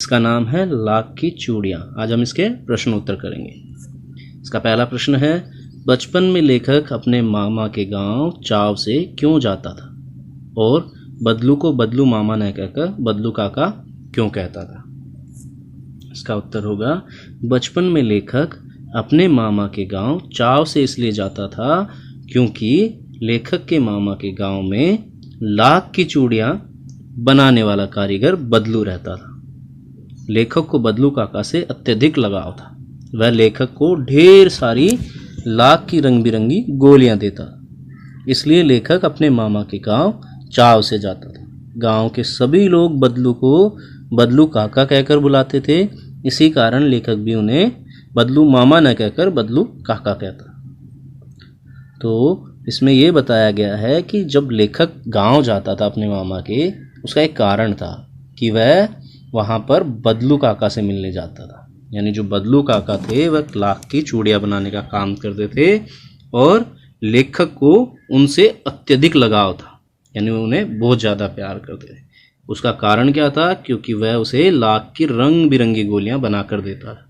इसका नाम है लाख की चूड़ियाँ। आज हम इसके प्रश्न उत्तर करेंगे। इसका पहला प्रश्न है, बचपन में लेखक अपने मामा के गांव चाव से क्यों जाता था और बदलू को बदलू मामा न कहकर बदलू काका क्यों कहता था। इसका उत्तर होगा, बचपन में लेखक अपने मामा के गांव चाव से इसलिए जाता था क्योंकि लेखक के मामा के गांव में लाख की चूड़ियाँ बनाने वाला कारीगर बदलू रहता था। लेखक को बदलू काका से अत्यधिक लगाव था। वह लेखक को ढेर सारी लाख की रंग बिरंगी गोलियां देता, इसलिए लेखक अपने मामा के गांव चाव से जाता था। गांव के सभी लोग बदलू को बदलू काका कहकर बुलाते थे, इसी कारण लेखक भी उन्हें बदलू मामा न कहकर बदलू काका कहता। तो इसमें यह बताया गया है कि जब लेखक गांव जाता था अपने मामा के, उसका एक कारण था कि वह वहाँ पर बदलू काका से मिलने जाता था। यानी जो बदलू काका थे वह लाख की चूड़ियाँ बनाने का काम करते थे और लेखक को उनसे अत्यधिक लगाव था, यानी उन्हें बहुत ज़्यादा प्यार करते थे। उसका कारण क्या था? क्योंकि वह उसे लाख की रंग बिरंगी गोलियाँ बनाकर देता था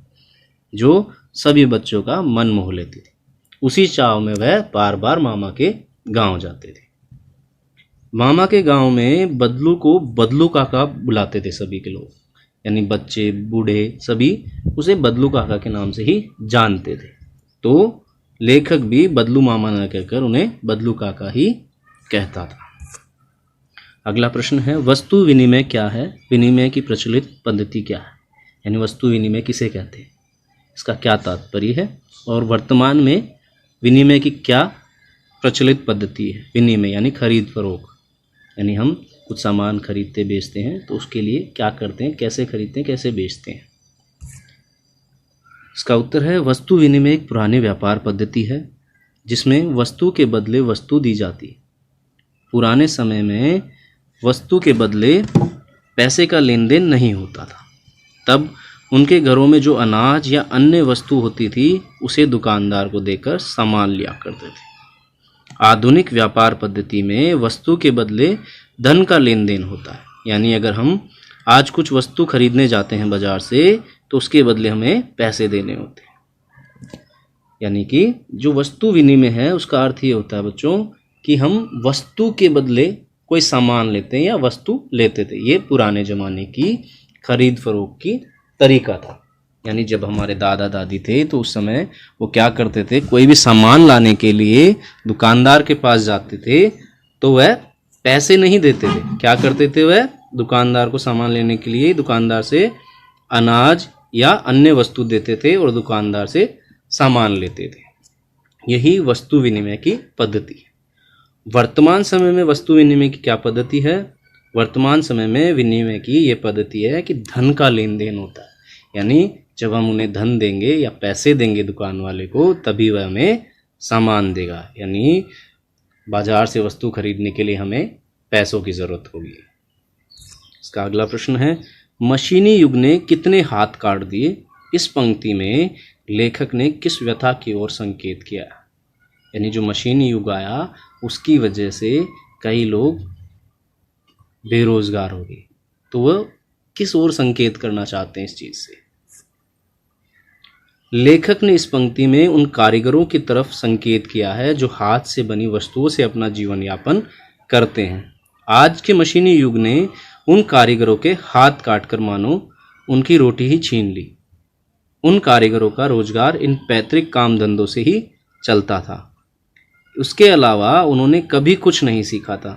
जो सभी बच्चों का मन मोह लेती थी। उसी चाव में वह बार बार मामा के गांव जाते थे। मामा के गांव में बदलू को बदलू काका बुलाते थे सभी के लोग, यानी बच्चे बूढ़े सभी उसे बदलू काका के नाम से ही जानते थे। तो लेखक भी बदलू मामा न कहकर उन्हें बदलू काका ही कहता था। अगला प्रश्न है, वस्तु विनिमय क्या है? विनिमय की प्रचलित पद्धति क्या है? यानी वस्तु विनिमय किसे कहते हैं, इसका क्या तात्पर्य है और वर्तमान में विनिमय की क्या प्रचलित पद्धति है? विनिमय यानी खरीद फरोख्त, यानी हम कुछ सामान खरीदते बेचते हैं तो उसके लिए क्या करते हैं, कैसे खरीदते हैं, कैसे बेचते हैं। इसका उत्तर है, वस्तु विनिमय एक पुरानी व्यापार पद्धति है जिसमें वस्तु के बदले वस्तु दी जाती है। पुराने समय में वस्तु के बदले पैसे का लेन देन नहीं होता था। तब उनके घरों में जो अनाज या अन्य वस्तु होती थी उसे दुकानदार को देकर सामान लिया करते थे। आधुनिक व्यापार पद्धति में वस्तु के बदले धन का लेन देन होता है, यानी अगर हम आज कुछ वस्तु खरीदने जाते हैं बाजार से तो उसके बदले हमें पैसे देने होते हैं। यानी कि जो वस्तु विनिमय है उसका अर्थ ये होता है बच्चों कि हम वस्तु के बदले कोई सामान लेते हैं या वस्तु लेते थे। ये पुराने ज़माने की खरीद फरोख्त की तरीका था। यानी जब हमारे दादा दादी थे तो उस समय वो क्या करते थे, कोई भी सामान लाने के लिए दुकानदार के पास जाते थे तो वह पैसे नहीं देते थे। क्या करते थे, वह दुकानदार को सामान लेने के लिए दुकानदार से अनाज या अन्य वस्तु देते थे और दुकानदार से सामान लेते थे। यही वस्तु विनिमय की पद्धति है। वर्तमान समय में वस्तु विनिमय की क्या पद्धति है? वर्तमान समय में विनिमय की ये पद्धति है कि धन का लेन देन होता है। यानी जब हम उन्हें धन देंगे या पैसे देंगे दुकान वाले को तभी वह हमें सामान देगा। यानी बाजार से वस्तु खरीदने के लिए हमें पैसों की ज़रूरत होगी। इसका अगला प्रश्न है, मशीनी युग ने कितने हाथ काट दिए? इस पंक्ति में लेखक ने किस व्यथा की ओर संकेत किया? यानी जो मशीनी युग आया उसकी वजह से कई लोग बेरोजगार हो गए, तो वह किस ओर संकेत करना चाहते हैं इस चीज़ से? लेखक ने इस पंक्ति में उन कारीगरों की तरफ संकेत किया है जो हाथ से बनी वस्तुओं से अपना जीवन यापन करते हैं। आज के मशीनी युग ने उन कारीगरों के हाथ काटकर मानो उनकी रोटी ही छीन ली। उन कारीगरों का रोजगार इन पैतृक काम धंधों से ही चलता था। उसके अलावा उन्होंने कभी कुछ नहीं सीखा था।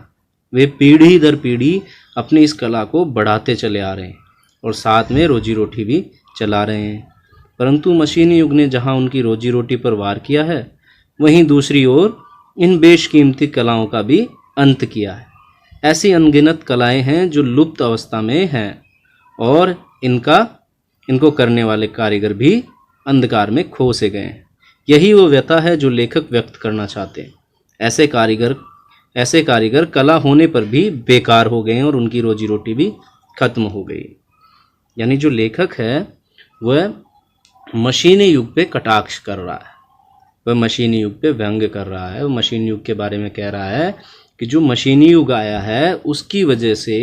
वे पीढ़ी दर पीढ़ी अपनी इस कला को बढ़ाते चले आ रहे हैं और साथ में रोजी रोटी भी चला रहे हैं। परंतु मशीनी युग ने जहां उनकी रोजी रोटी पर वार किया है, वहीं दूसरी ओर इन बेशकीमती कलाओं का भी अंत किया है। ऐसी अनगिनत कलाएं हैं जो लुप्त अवस्था में हैं और इनको करने वाले कारीगर भी अंधकार में खो से गए हैं। यही वो व्यथा है जो लेखक व्यक्त करना चाहते हैं। ऐसे कारीगर कला होने पर भी बेकार हो गए हैं और उनकी रोजी रोटी भी खत्म हो गई। यानी जो लेखक है वह मशीनी युग पे कटाक्ष कर रहा है, वह मशीनी युग पे व्यंग्य कर रहा है। वह मशीनी युग के बारे में कह रहा है कि जो मशीनी युग आया है उसकी वजह से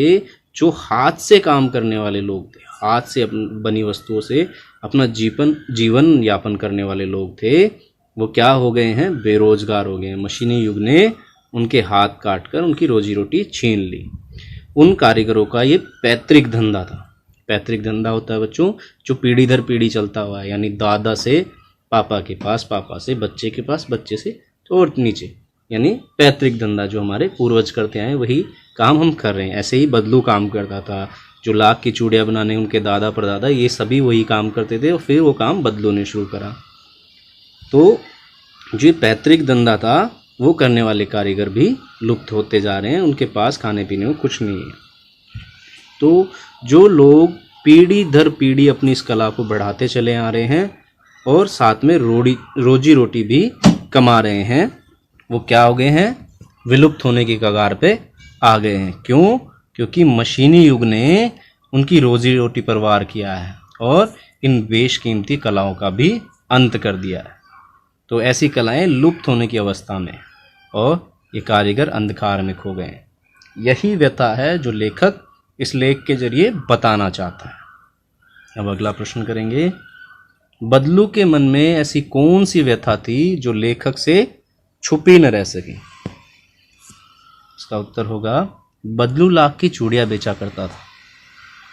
जो हाथ से काम करने वाले लोग थे, हाथ से बनी वस्तुओं से अपना जीवन यापन करने वाले लोग थे, वो क्या हो गए हैं, बेरोजगार हो गए हैं। मशीनी युग ने उनके हाथ काट कर उनकी रोजी रोटी छीन ली। उन कारीगरों का ये पैतृक धंधा था। पैतृक धंधा होता है बच्चों जो पीढ़ी दर पीढ़ी चलता हुआ है, यानी दादा से पापा के पास, पापा से बच्चे के पास, बच्चे से और नीचे, यानी पैतृक धंधा जो हमारे पूर्वज करते आए वही काम हम कर रहे हैं। ऐसे ही बदलू काम करता था, जो लाख की चूड़ियाँ बनाने उनके दादा परदादा ये सभी वही काम करते थे और फिर वो काम बदलू ने शुरू करा। तो जो पैतृक धंधा था वो करने वाले कारीगर भी लुप्त होते जा रहे हैं, उनके पास खाने पीने को कुछ नहीं है। तो जो लोग पीढ़ी दर पीढ़ी अपनी इस कला को बढ़ाते चले आ रहे हैं और साथ में रोजी रोटी भी कमा रहे हैं, वो क्या हो गए हैं, विलुप्त होने की कगार पे आ गए हैं। क्यों? क्योंकि मशीनी युग ने उनकी रोजी रोटी पर वार किया है और इन बेशकीमती कलाओं का भी अंत कर दिया है। तो ऐसी कलाएं लुप्त होने की अवस्था में और ये कारीगर अंधकार में खो गए हैं। यही व्यथा है जो लेखक इस लेख के जरिए बताना चाहता है। अब अगला प्रश्न करेंगे, बदलू के मन में ऐसी कौन सी व्यथा थी जो लेखक से छुपी न रह सकी? इसका उत्तर होगा, बदलू लाख की चूड़ियाँ बेचा करता था,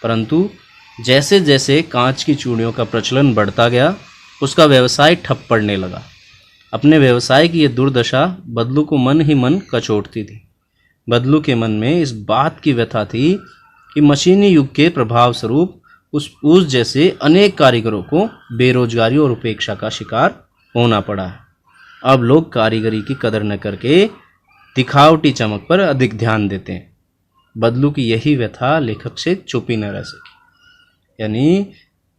परंतु जैसे जैसे कांच की चूड़ियों का प्रचलन बढ़ता गया उसका व्यवसाय ठप पड़ने लगा। अपने व्यवसाय की यह दुर्दशा बदलू को मन ही मन कचोटती थी। बदलू के मन में इस बात की व्यथा थी कि मशीनी युग के प्रभाव स्वरूप उस जैसे अनेक कारीगरों को बेरोजगारी और उपेक्षा का शिकार होना पड़ा है। अब लोग कारीगरी की कदर न करके दिखावटी चमक पर अधिक ध्यान देते हैं। बदलू की यही व्यथा लेखक से छुपी न रह सकी। यानी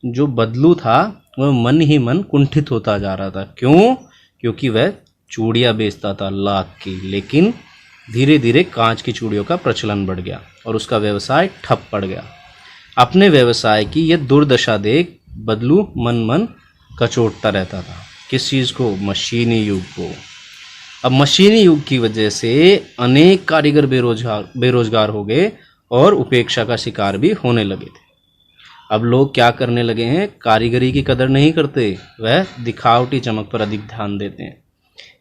जो बदलू था वह मन ही मन कुंठित होता जा रहा था। क्यों? क्योंकि वह चूड़ियाँ बेचता था लाख की, लेकिन धीरे धीरे कांच की चूड़ियों का प्रचलन बढ़ गया और उसका व्यवसाय ठप पड़ गया। अपने व्यवसाय की यह दुर्दशा देख बदलू मन मन कचोटता रहता था। किस चीज़ को? मशीनी युग को। अब मशीनी युग की वजह से अनेक कारीगर बेरोजगार हो गए और उपेक्षा का शिकार भी होने लगे थे। अब लोग क्या करने लगे हैं, कारीगरी की कदर नहीं करते, वह दिखावटी चमक पर अधिक ध्यान देते हैं।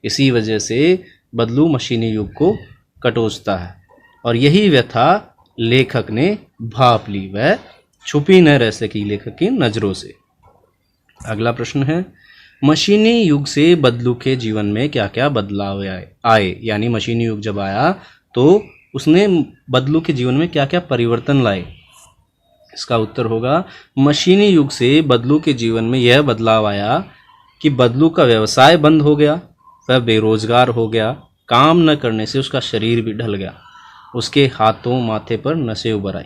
इसी वजह से बदलू मशीनी युग को कटोचता है और यही व्यथा लेखक ने भाप ली, वह छुपी न रह सकी लेखक की नज़रों से। अगला प्रश्न है, मशीनी युग से बदलू के जीवन में क्या क्या बदलाव आए? यानी मशीनी युग जब आया तो उसने बदलू के जीवन में क्या क्या परिवर्तन लाए? इसका उत्तर होगा, मशीनी युग से बदलू के जीवन में यह बदलाव आया कि बदलू का व्यवसाय बंद हो गया, वह बेरोजगार हो गया, काम न करने से उसका शरीर भी ढल गया, उसके हाथों माथे पर नसें उभर आई,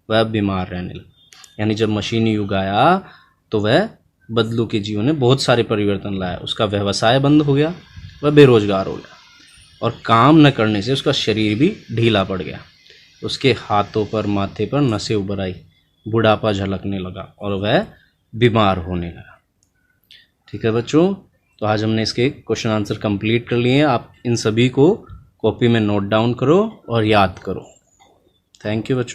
वह बीमार रहने लगा। यानी जब मशीनी युग आया तो वह बदलू के जीवन में बहुत सारे परिवर्तन लाया। उसका व्यवसाय बंद हो गया, वह बेरोजगार हो गया और काम न करने से उसका शरीर भी ढीला पड़ गया, उसके हाथों पर माथे पर नसें उभर आई, बुढ़ापा झलकने लगा और वह बीमार होने लगा। ठीक है बच्चों, तो आज हमने इसके क्वेश्चन आंसर कंप्लीट कर लिए हैं। आप इन सभी को कॉपी में नोट डाउन करो और याद करो। थैंक यू बच्चों।